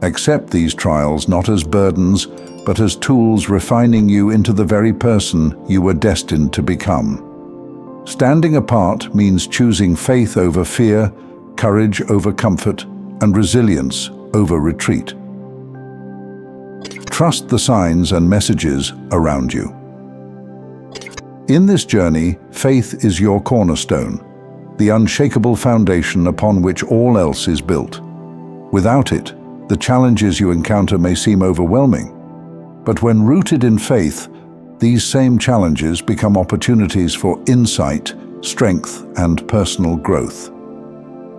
Accept these trials not as burdens, but as tools refining you into the very person you were destined to become. Standing apart means choosing faith over fear, courage over comfort, and resilience over retreat. Trust the signs and messages around you. In this journey, faith is your cornerstone, the unshakable foundation upon which all else is built. Without it, the challenges you encounter may seem overwhelming. But when rooted in faith, these same challenges become opportunities for insight, strength, and personal growth.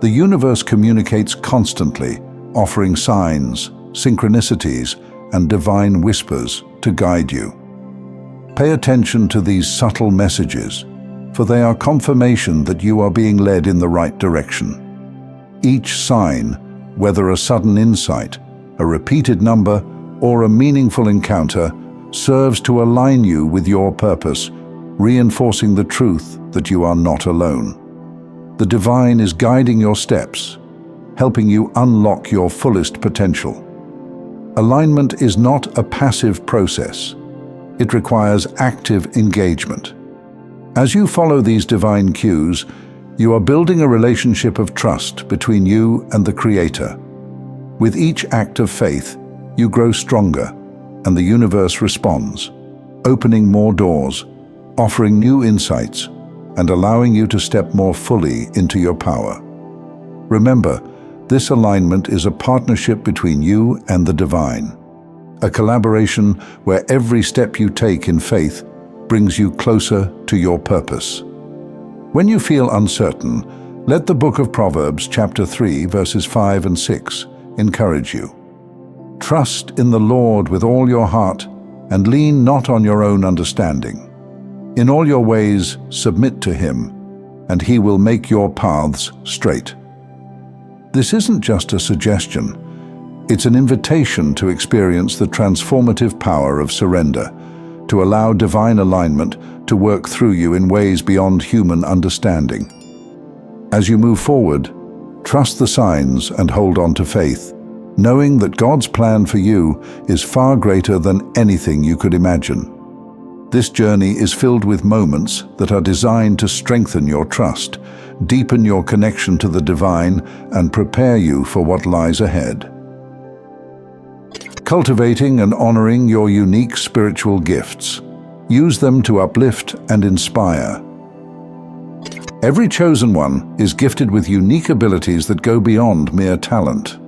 The universe communicates constantly, offering signs, synchronicities, and divine whispers to guide you. Pay attention to these subtle messages, for they are confirmation that you are being led in the right direction. Each sign, whether a sudden insight, a repeated number, or a meaningful encounter, serves to align you with your purpose, reinforcing the truth that you are not alone. The divine is guiding your steps, helping you unlock your fullest potential. Alignment is not a passive process. It requires active engagement. As you follow these divine cues, you are building a relationship of trust between you and the Creator. With each act of faith, you grow stronger, and the universe responds, opening more doors, offering new insights, and allowing you to step more fully into your power. Remember, this alignment is a partnership between you and the divine, a collaboration where every step you take in faith brings you closer to your purpose. When you feel uncertain, let the book of Proverbs, chapter 3, verses 5 and 6, encourage you. Trust in the Lord with all your heart and lean not on your own understanding. In all your ways submit to Him, and He will make your paths straight. This isn't just a suggestion. It's an invitation to experience the transformative power of surrender, to allow divine alignment to work through you in ways beyond human understanding. As you move forward, trust the signs and hold on to faith, knowing that God's plan for you is far greater than anything you could imagine. This journey is filled with moments that are designed to strengthen your trust, deepen your connection to the divine, and prepare you for what lies ahead. Cultivating and honoring your unique spiritual gifts. Use them to uplift and inspire. Every chosen one is gifted with unique abilities that go beyond mere talent.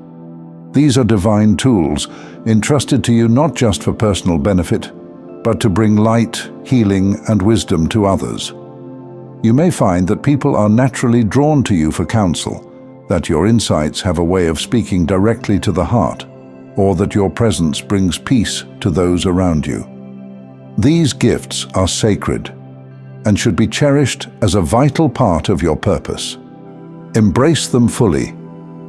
These are divine tools, entrusted to you not just for personal benefit, but to bring light, healing, and wisdom to others. You may find that people are naturally drawn to you for counsel, that your insights have a way of speaking directly to the heart, or that your presence brings peace to those around you. These gifts are sacred and should be cherished as a vital part of your purpose. Embrace them fully,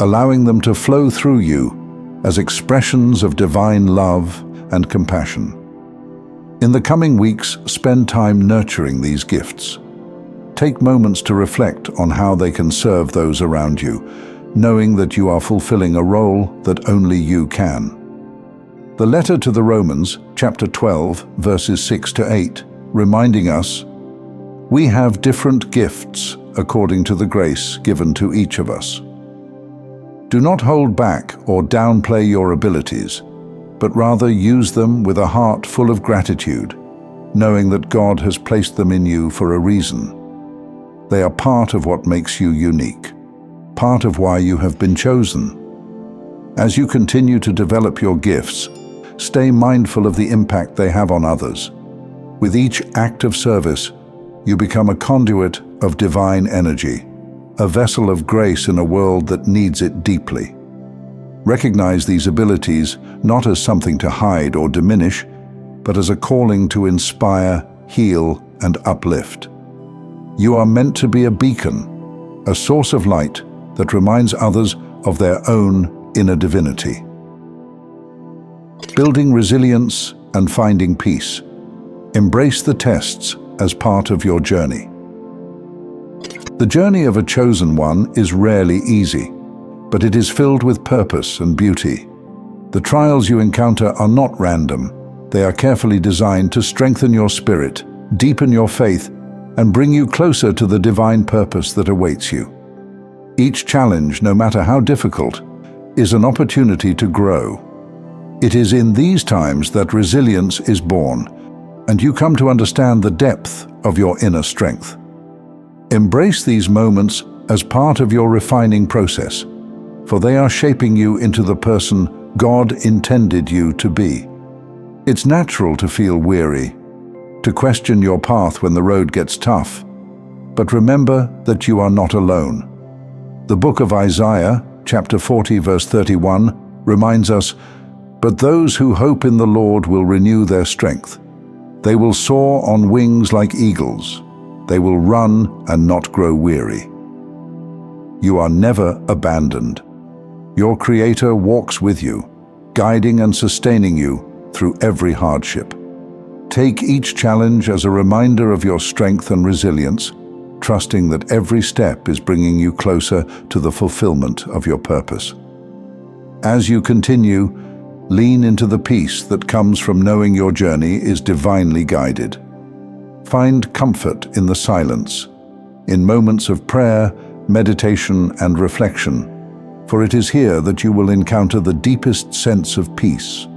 allowing them to flow through you as expressions of divine love and compassion. In the coming weeks, spend time nurturing these gifts. Take moments to reflect on how they can serve those around you, knowing that you are fulfilling a role that only you can. The letter to the Romans, chapter 12, verses 6 to 8, reminding us, we have different gifts according to the grace given to each of us. Do not hold back or downplay your abilities, but rather use them with a heart full of gratitude, knowing that God has placed them in you for a reason. They are part of what makes you unique, part of why you have been chosen. As you continue to develop your gifts, stay mindful of the impact they have on others. With each act of service, you become a conduit of divine energy, a vessel of grace in a world that needs it deeply. Recognize these abilities not as something to hide or diminish, but as a calling to inspire, heal, and uplift. You are meant to be a beacon, a source of light that reminds others of their own inner divinity. Building resilience and finding peace. Embrace the tests as part of your journey. The journey of a chosen one is rarely easy, but it is filled with purpose and beauty. The trials you encounter are not random. They are carefully designed to strengthen your spirit, deepen your faith, and bring you closer to the divine purpose that awaits you. Each challenge, no matter how difficult, is an opportunity to grow. It is in these times that resilience is born, and you come to understand the depth of your inner strength. Embrace these moments as part of your refining process, for they are shaping you into the person God intended you to be. It's natural to feel weary, to question your path when the road gets tough, but remember that you are not alone. The book of Isaiah, chapter 40, verse 31, reminds us, "But those who hope in the Lord will renew their strength. They will soar on wings like eagles. They will run and not grow weary." You are never abandoned. Your Creator walks with you, guiding and sustaining you through every hardship. Take each challenge as a reminder of your strength and resilience, trusting that every step is bringing you closer to the fulfillment of your purpose. As you continue, lean into the peace that comes from knowing your journey is divinely guided. Find comfort in the silence, in moments of prayer, meditation, and reflection, for it is here that you will encounter the deepest sense of peace.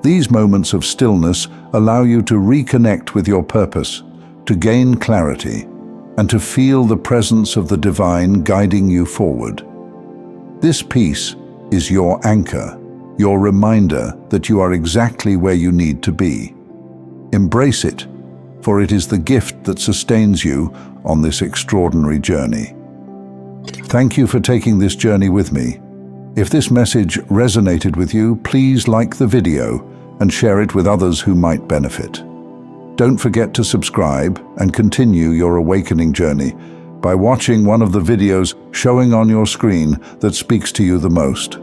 These moments of stillness allow you to reconnect with your purpose, to gain clarity, and to feel the presence of the divine guiding you forward. This peace is your anchor, your reminder that you are exactly where you need to be. Embrace it, for it is the gift that sustains you on this extraordinary journey. Thank you for taking this journey with me. If this message resonated with you, please like the video and share it with others who might benefit. Don't forget to subscribe and continue your awakening journey by watching one of the videos showing on your screen that speaks to you the most.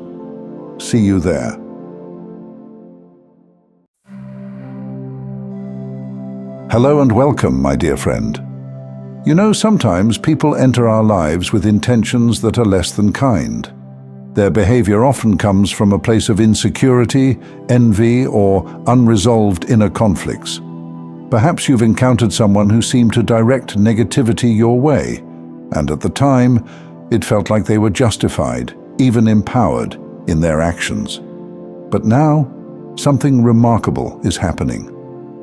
See you there. Hello and welcome, my dear friend. You know, sometimes people enter our lives with intentions that are less than kind. Their behavior often comes from a place of insecurity, envy, or unresolved inner conflicts. Perhaps you've encountered someone who seemed to direct negativity your way, and at the time, it felt like they were justified, even empowered, in their actions. But now, something remarkable is happening.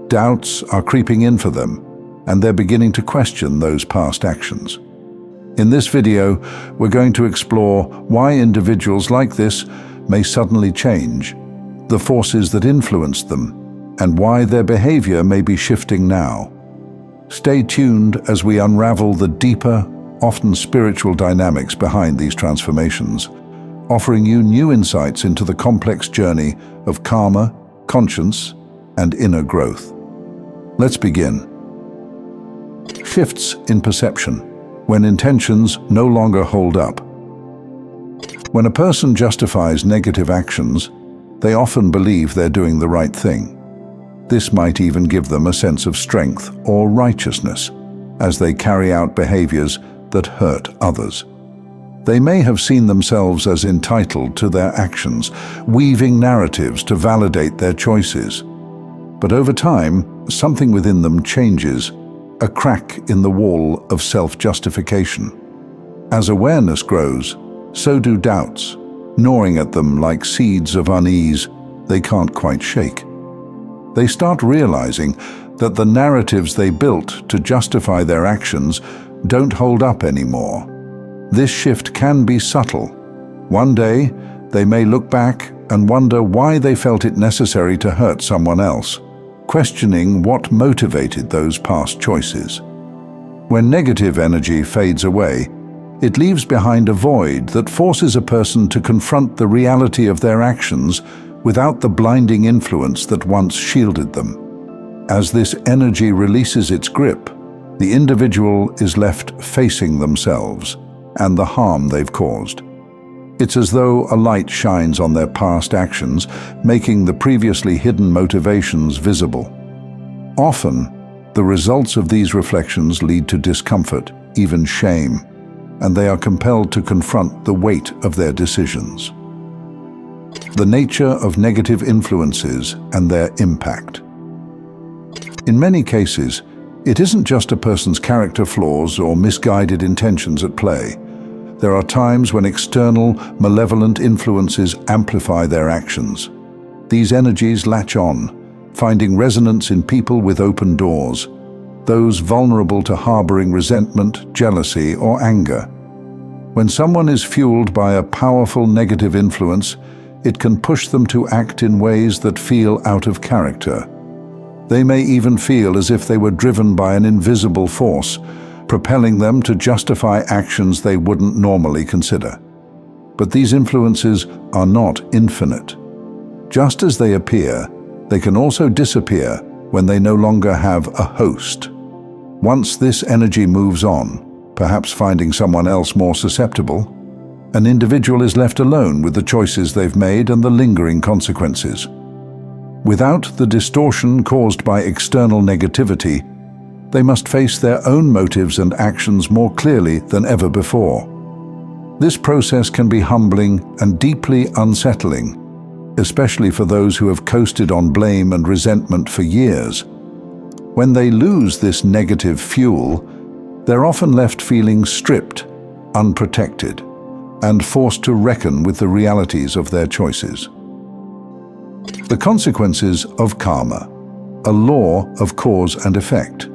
Doubts are creeping in for them, and they're beginning to question those past actions. In this video, we're going to explore why individuals like this may suddenly change, the forces that influenced them, and why their behavior may be shifting now. Stay tuned as we unravel the deeper, often spiritual dynamics behind these transformations, offering you new insights into the complex journey of karma, conscience, and inner growth. Let's begin. Shifts in perception, when intentions no longer hold up. When a person justifies negative actions, they often believe they're doing the right thing. This might even give them a sense of strength or righteousness as they carry out behaviors that hurt others. They may have seen themselves as entitled to their actions, weaving narratives to validate their choices. But over time, something within them changes, a crack in the wall of self-justification. As awareness grows, so do doubts, gnawing at them like seeds of unease they can't quite shake. They start realizing that the narratives they built to justify their actions don't hold up anymore. This shift can be subtle. One day, they may look back and wonder why they felt it necessary to hurt someone else, questioning what motivated those past choices. When negative energy fades away, it leaves behind a void that forces a person to confront the reality of their actions without the blinding influence that once shielded them. As this energy releases its grip, the individual is left facing themselves and the harm they've caused. It's as though a light shines on their past actions, making the previously hidden motivations visible. Often, the results of these reflections lead to discomfort, even shame, and they are compelled to confront the weight of their decisions. The nature of negative influences and their impact. In many cases, it isn't just a person's character flaws or misguided intentions at play. There are times when external, malevolent influences amplify their actions. These energies latch on, finding resonance in people with open doors, those vulnerable to harboring resentment, jealousy, or anger. When someone is fueled by a powerful negative influence, it can push them to act in ways that feel out of character. They may even feel as if they were driven by an invisible force, propelling them to justify actions they wouldn't normally consider. But these influences are not infinite. Just as they appear, they can also disappear when they no longer have a host. Once this energy moves on, perhaps finding someone else more susceptible, an individual is left alone with the choices they've made and the lingering consequences. Without the distortion caused by external negativity, they must face their own motives and actions more clearly than ever before. This process can be humbling and deeply unsettling, especially for those who have coasted on blame and resentment for years. When they lose this negative fuel, they're often left feeling stripped, unprotected, and forced to reckon with the realities of their choices. The consequences of karma, a law of cause and effect.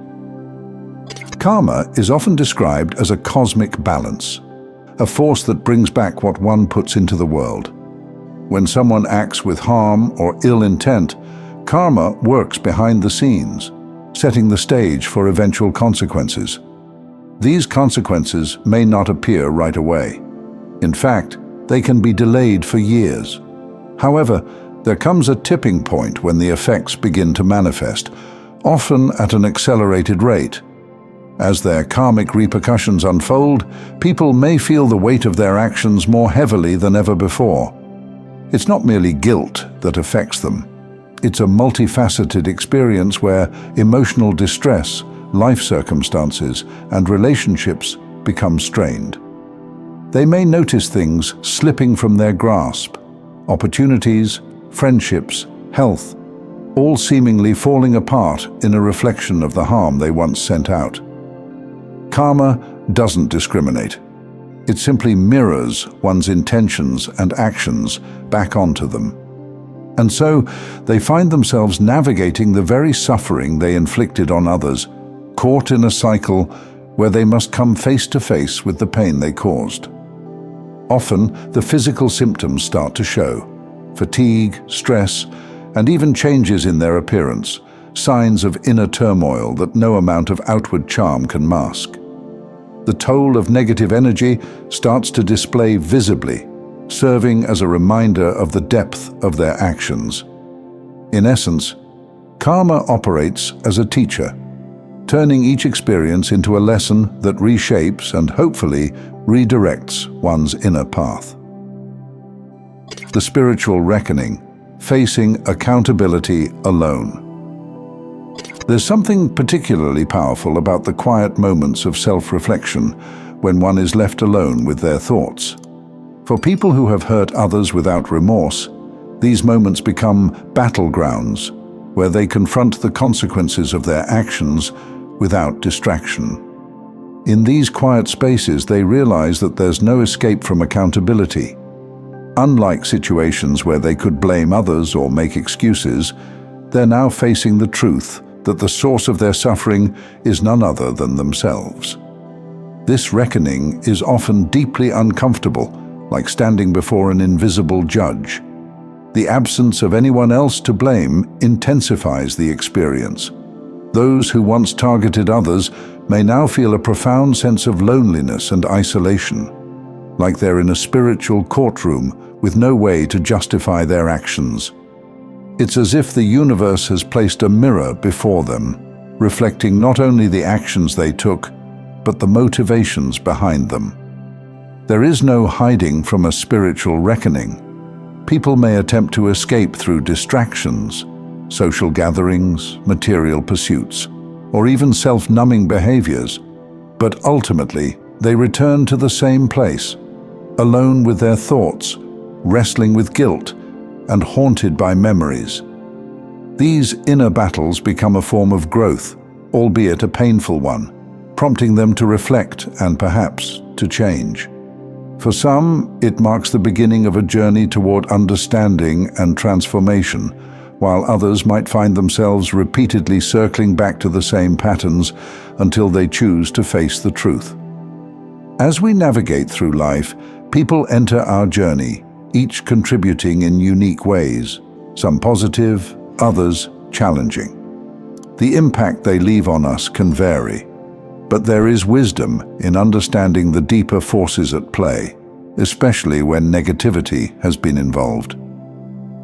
Karma is often described as a cosmic balance, a force that brings back what one puts into the world. When someone acts with harm or ill intent, karma works behind the scenes, setting the stage for eventual consequences. These consequences may not appear right away. In fact, they can be delayed for years. However, there comes a tipping point when the effects begin to manifest, often at an accelerated rate. As their karmic repercussions unfold, people may feel the weight of their actions more heavily than ever before. It's not merely guilt that affects them. It's a multifaceted experience where emotional distress, life circumstances, and relationships become strained. They may notice things slipping from their grasp, opportunities, friendships, health, all seemingly falling apart in a reflection of the harm they once sent out. Karma doesn't discriminate. It simply mirrors one's intentions and actions back onto them. And so, they find themselves navigating the very suffering they inflicted on others, caught in a cycle where they must come face to face with the pain they caused. Often, the physical symptoms start to show: fatigue, stress, and even changes in their appearance, signs of inner turmoil that no amount of outward charm can mask. The toll of negative energy starts to display visibly, serving as a reminder of the depth of their actions. In essence, karma operates as a teacher, turning each experience into a lesson that reshapes and hopefully redirects one's inner path. The spiritual reckoning, facing accountability alone. There's something particularly powerful about the quiet moments of self-reflection when one is left alone with their thoughts. For people who have hurt others without remorse, these moments become battlegrounds where they confront the consequences of their actions without distraction. In these quiet spaces, they realize that there's no escape from accountability. Unlike situations where they could blame others or make excuses, they're now facing the truth that the source of their suffering is none other than themselves. This reckoning is often deeply uncomfortable, like standing before an invisible judge. The absence of anyone else to blame intensifies the experience. Those who once targeted others may now feel a profound sense of loneliness and isolation, like they're in a spiritual courtroom with no way to justify their actions. It's as if the universe has placed a mirror before them, reflecting not only the actions they took, but the motivations behind them. There is no hiding from a spiritual reckoning. People may attempt to escape through distractions, social gatherings, material pursuits, or even self-numbing behaviors, but ultimately they return to the same place, alone with their thoughts, wrestling with guilt, and haunted by memories. These inner battles become a form of growth, albeit a painful one, prompting them to reflect and perhaps to change. For some, it marks the beginning of a journey toward understanding and transformation, while others might find themselves repeatedly circling back to the same patterns until they choose to face the truth. As we navigate through life, people enter our journey, each contributing in unique ways, some positive, others challenging. The impact they leave on us can vary, but there is wisdom in understanding the deeper forces at play, especially when negativity has been involved.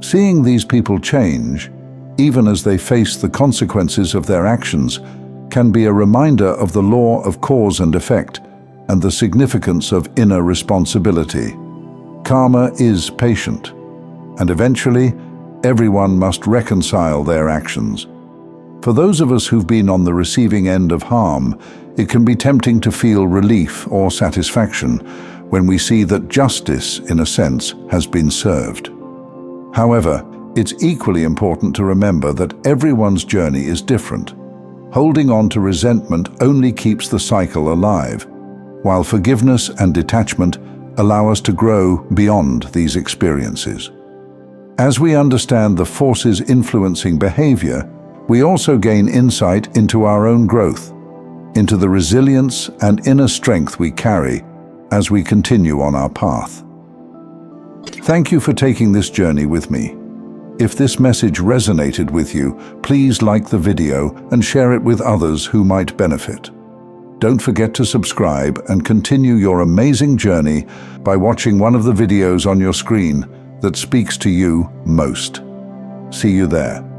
Seeing these people change, even as they face the consequences of their actions, can be a reminder of the law of cause and effect and the significance of inner responsibility. Karma is patient, and eventually, everyone must reconcile their actions. For those of us who've been on the receiving end of harm, it can be tempting to feel relief or satisfaction when we see that justice, in a sense, has been served. However, it's equally important to remember that everyone's journey is different. Holding on to resentment only keeps the cycle alive, while forgiveness and detachment allow us to grow beyond these experiences. As we understand the forces influencing behavior, we also gain insight into our own growth, into the resilience and inner strength we carry as we continue on our path. Thank you for taking this journey with me. If this message resonated with you, please like the video and share it with others who might benefit. Don't forget to subscribe and continue your amazing journey by watching one of the videos on your screen that speaks to you most. See you there.